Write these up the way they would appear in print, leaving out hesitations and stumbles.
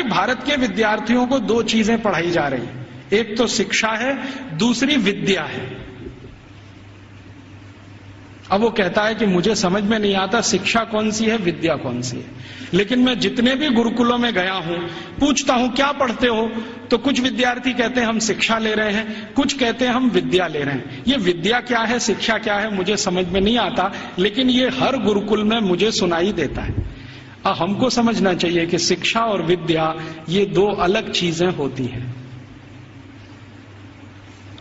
कि भारत के विद्यार्थियों को दो चीजें पढ़ाई जा रही हैं, एक तो शिक्षा है, दूसरी विद्या है। अब वो कहता है कि मुझे समझ में नहीं आता शिक्षा कौन सी है, विद्या कौन सी है। लेकिन मैं जितने भी गुरुकुलों में गया हूं, पूछता हूं क्या पढ़ते हो, तो कुछ विद्यार्थी कहते हैं हम शिक्षा ले रहे हैं, कुछ कहते हैं हम विद्या ले रहे हैं। ये विद्या क्या है, शिक्षा क्या है, मुझे समझ में नहीं आता, लेकिन ये हर गुरुकुल में मुझे सुनाई देता है। हमको समझना चाहिए कि शिक्षा और विद्या ये दो अलग चीजें होती हैं।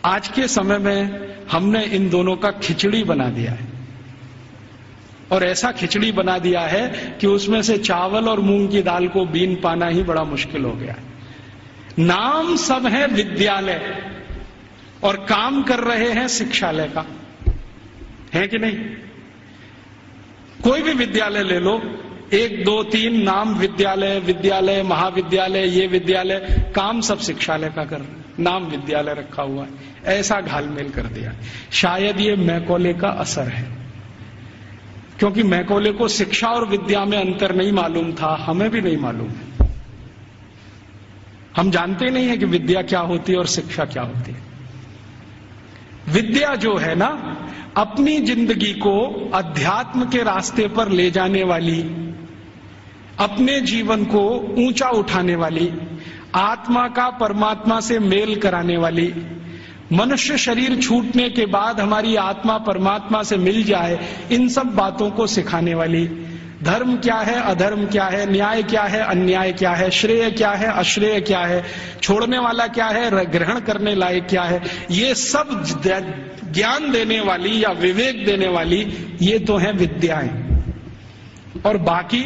आज के समय में हमने इन दोनों का खिचड़ी बना दिया है, और ऐसा खिचड़ी बना दिया है कि उसमें से चावल और मूंग की दाल को बीन पाना ही बड़ा मुश्किल हो गया है। नाम सब है विद्यालय और काम कर रहे हैं शिक्षालय का, है कि नहीं? कोई भी विद्यालय ले लो, 1 2 3 नाम विद्यालय, विद्यालय महाविद्यालय, ये विद्यालय, काम सब शिक्षालय का कर रहे हैं, नाम विद्यालय रखा हुआ है। ऐसा घालमेल कर दिया। शायद ये मैकॉले का असर है, क्योंकि मैकॉले को शिक्षा और विद्या में अंतर नहीं मालूम था, हमें भी नहीं मालूम है। हम जानते नहीं है कि विद्या क्या होती है और शिक्षा क्या होती है। विद्या जो है ना, अपनी जिंदगी को अध्यात्म के रास्ते पर ले जाने वाली, अपने जीवन को ऊंचा उठाने वाली, आत्मा का परमात्मा से मेल कराने वाली, मनुष्य शरीर छूटने के बाद हमारी आत्मा परमात्मा से मिल जाए, इन सब बातों को सिखाने वाली, धर्म क्या है, अधर्म क्या है, न्याय क्या है, अन्याय क्या है, श्रेय क्या है, अश्रेय क्या है, छोड़ने वाला क्या है, ग्रहण करने लायक क्या है, ये सब ज्ञान देने वाली या विवेक देने वाली ये तो है विद्याएं। और बाकी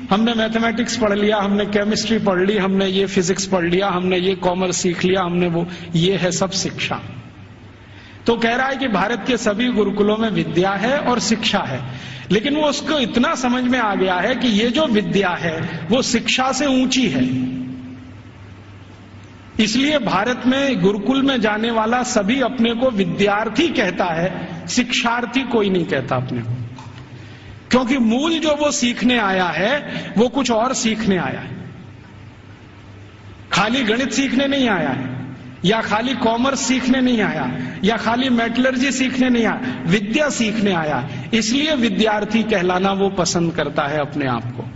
हमने मैथमेटिक्स पढ़ लिया, हमने केमिस्ट्री पढ़ ली, हमने ये फिजिक्स पढ़ लिया, हमने ये कॉमर्स सीख लिया, हमने वो, ये है सब शिक्षा। तो कह रहा है कि भारत के सभी गुरुकुलों में विद्या है और शिक्षा है, लेकिन वो उसको इतना समझ में आ गया है कि ये जो विद्या है वो शिक्षा से ऊंची है। इसलिए भारत में गुरुकुल में जाने वाला सभी अपने को विद्यार्थी कहता है, शिक्षार्थी कोई नहीं कहता अपने को, क्योंकि मूल जो वो सीखने आया है वो कुछ और सीखने आया है। खाली गणित सीखने नहीं आया है, या खाली कॉमर्स सीखने नहीं आया, या खाली मेटलर्जी सीखने नहीं आया, विद्या सीखने आया। इसलिए विद्यार्थी कहलाना वो पसंद करता है अपने आप को।